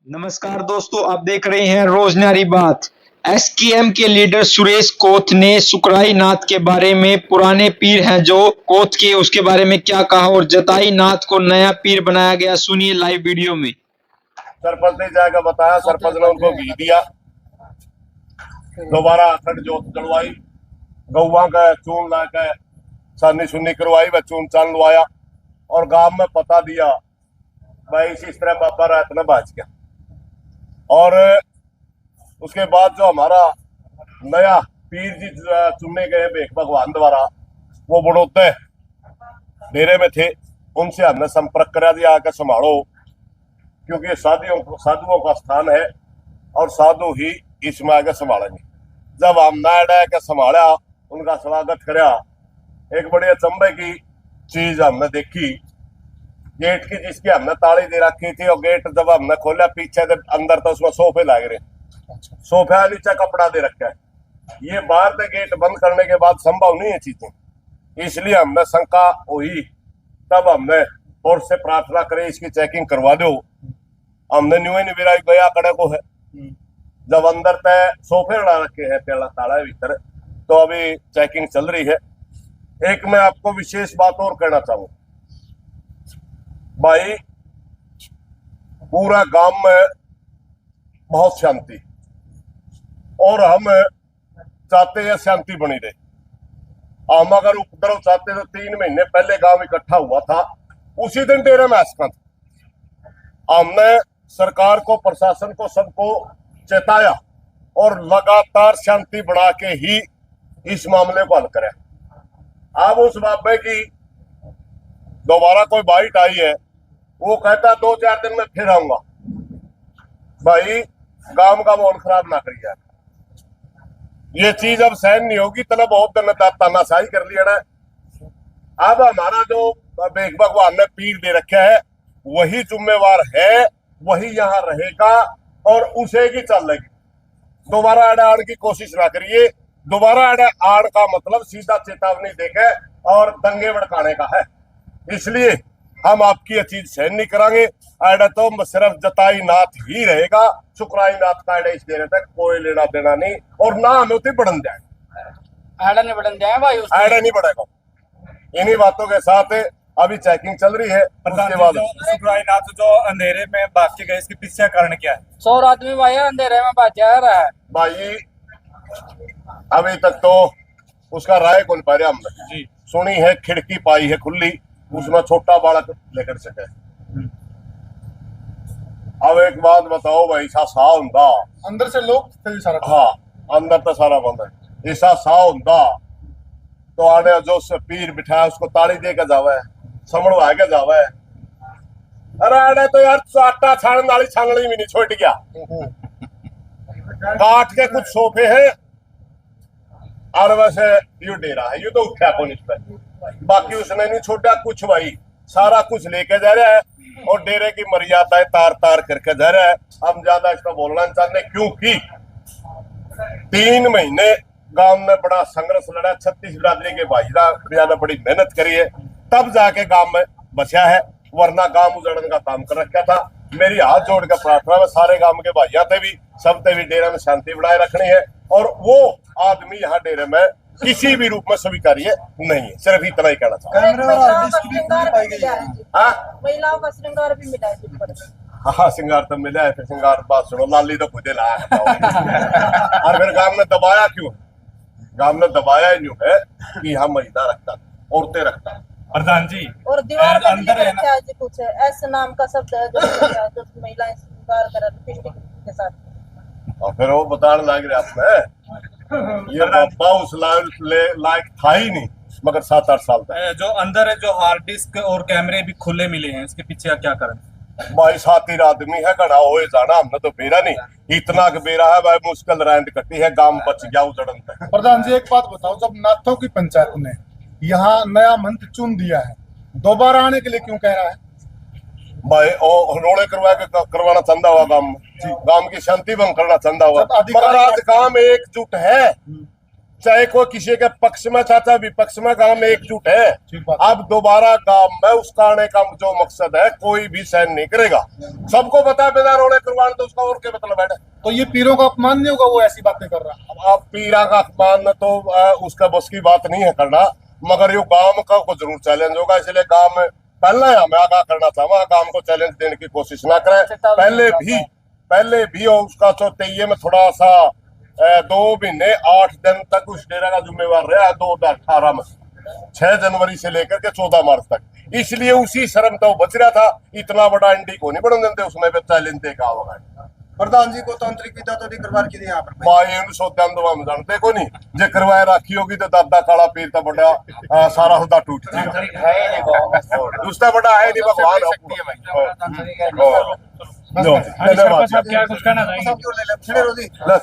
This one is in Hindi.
नमस्कार दोस्तों, आप देख रहे हैं रोजनारी बात। एसकेएम के लीडर सुरेश कोथ ने सुकराई नाथ के बारे में पुराने पीर हैं जो कोथ के उसके बारे में क्या कहा और जताई नाथ को नया पीर बनाया गया। सुनिए लाइव वीडियो में। सरपंच ने जाकर बताया, सरपंच ने उनको घी दिया, दोबारा अखंड जोत जलवाई, गौवा का चून लाकर सानी सुन्नी करवाई, व चून चान लवाया और गांव में पता दिया भाई इस तरह बाबा रात में बाज गया। और उसके बाद जो हमारा नया पीर जी चुनने गए भेख भगवान द्वारा, वो बड़ौदे डेरे में थे, उनसे हमने संपर्क करा दिया आकर संभालो, क्योंकि ये साधुओं का स्थान है और साधु ही इसमें आगे संभालेंगे। जब हमने अड़ा के संभाला, उनका स्वागत कराया, एक बड़ी अचंभे की चीज हमने देखी। गेट की जिसकी हमने ताली दे रखी थी, और गेट जब हमने खोला पीछे से अंदर, तो उसमें सोफे लग रहे, सोफे नीचे कपड़ा दे रखा है। ये बाहर से गेट बंद करने के बाद संभव नहीं है चीजें, इसलिए हमने शंका हुई, तब हमने और से प्रार्थना करे इसकी चेकिंग करवा दो। हमने न्यू निवेरा गया कड़े को है, जब अंदर तय सोफे उड़ा रखे हैं, पहला ताला है भीतर, तो अभी चेकिंग चल रही है। एक मैं आपको विशेष बात और कहना चाहूँ भाई, पूरा गांव में बहुत शांति, और हम चाहते हैं शांति बनी रहे। हम अगर उपद्रव चाहते तो 3 महीने पहले गांव इकट्ठा हुआ था, उसी दिन डेरे में आसका था। हमने सरकार को, प्रशासन को, सबको चेताया और लगातार शांति बढ़ा के ही इस मामले को हल करें। अब उस बाबे की दोबारा कोई बाइट आई है, वो कहता 2-4 दिन में फिर आऊंगा। भाई गांव का माहौल खराब ना करिए, ये चीज अब सहन नहीं होगी। तलब बहुत दिन तानाशाही कर लिया ना। अब हमारा जो भेख भगवान ने पीर दे रखा है, वही जिम्मेवार है, वही यहाँ रहेगा और उसे की चलेगी। दोबारा अड़ा आड़ की कोशिश ना करिए। दोबारा अड़ा आड़ का मतलब सीधा चेतावनी देके और दंगे भड़काने का है, इसलिए हम आपकी ये चीज सहन नहीं करांगे। अड़ा तो सिर्फ जताई नाथ ही रहेगा, सुकराई नाथ का अड़ा इस डेरे तक कोई लेना देना नहीं, और ना हमें उतनी बढ़न जाए, आड़ा नहीं बढ़न जाए भाई, अड़ा नहीं बढ़ेगा। इन्हीं बातों के साथ अभी चेकिंग चल रही है। उसके बाद सुकराई नाथ जो अंधेरे में भाग के गए, इसके पीछे कारण क्या है? 100 आदमी भाई अंधेरे में भाजा रहा है भाई, अभी तक तो उसका राय कौन पा रहा, हमने सुनी है खिड़की पाई है खुली, उसमें छोटा बालक लेकर सके। अब एक बात बताओ भाई, ऐसा सा हुंदा अंदर से लोग सारा, हाँ अंदर तो सारा बंद है, ऐसा सा हुंदा तो आने जो पीर बिठाया उसको ताली दे के जावे, समझवा के जावे। अरे आने तो यार आटा छानने वाली छाननी भी नहीं छोड़ गया। काट के कुछ सोफे हैं और वैसे यू डेरा है, यू तो उठा कौन इस पे, बाकी उसने नहीं छोड़ा कुछ। भाई सारा कुछ लेके जा रहा है और डेरे की मर्यादाएं तार तार करके जा रहा है। हम ज्यादा इसका बोलना नहीं चाहते, क्योंकि 3 महीने गांव में बड़ा संघर्ष लड़ा, 36 बिरादरी के भाईजान ने बड़ी मेहनत करी है, तब जाके गांव में बचा है, वरना गांव उजड़ने का काम कर रखा था। मेरी हाथ जोड़ के प्रार्थना है सारे गांव के भाइयों से भी, सबसे भी डेरे में शांति बनाए रखनी है, और वो आदमी यहाँ डेरे में किसी भी रूप में स्वीकार्य नहीं है। सिर्फ इतना ही कहना चाहता हूँ। महिलाओं का श्रृंगार भी मिला है। हाँ श्रृंगार तो मिला है, फिर श्रृंगार बात सुनो, लाली तो खुदे लाया और फिर गांव में दबाया क्यों? गांव में दबाया न्यू है कि हम महिला रखता, औरतें रखता। प्रधान जी, और दीवार पर अंदर है ना, जी कुछ ऐसे नाम का शब्द है जो महिलाएं श्रृंगार कर लिपस्टिक के साथ, और फिर वो बताने लग रहे आपने, ये बाबा उस लायक था ही नहीं, मगर 7-8 साल तक। जो अंदर है, जो हार्ड डिस्क और कैमरे भी खुले मिले हैं, इसके पीछे क्या कारण? भाई 7 आदमी है, खड़ा हो जाना, हमने तो बेरा नहीं, इतना बेरा है भाई, मुश्किल रैंड कटी है, गांव बच गया उजड़न तक। प्रधान जी एक बात बताओ, जब नाथों की पंचायत ने यहाँ नया मंत्र चुन दिया है, दोबारा आने के लिए क्यों कह रहा है? भाई ओ रोड़े करवाना चाहता हुआ, गांव की शांति भंग करना चाहता हुआ, मगर आज गांव एकजुट है, चाहे कोई किसी के पक्ष में था चाहे विपक्ष में, गांव में एकजुट है। ठीक बात। अब दोबारा गांव में उसका आने का जो मकसद है कोई भी सहन नहीं करेगा। सबको पता है बिना रोड़े करवाने तो उसका और क्या मतलब है। तो ये पीरों का अपमान नहीं होगा, वो ऐसी बातें कर रहा है? अब पीरा का अपमान तो उसका बस की बात नहीं है करना, मगर यो गांव का को जरूर चैलेंज होगा। इसलिए गांव में पहले हमें आगाह करना था, वहां गांव को चैलेंज देने की कोशिश ना करें। पहले भी और उसका चौथाई में थोड़ा सा 2 महीने 8 दिन तक उस डेरा का जिम्मेवार रहा 2018 में, 6 जनवरी से लेकर के 14 मार्च तक। इसलिए उसी शर्म तो बच रहा था, इतना बड़ा इंडी को नहीं बढ़ने देते उसमें चैलेंज देखा होगा। प्रधान जी को तांत्रिक विद्या तो नहीं करवा के यहाँ पर भाई सोद्यान दवा में जानते को नहीं, जे करवाए राखी होगी तो दादा काला पीर तो बड़ा सारा हुदा टूट जाएगा। दूसरा बड़ा है नहीं भगवान तांत्रिक है। धन्यवाद। क्या कुछ कहना चाहेंगे? सब जो ले ले,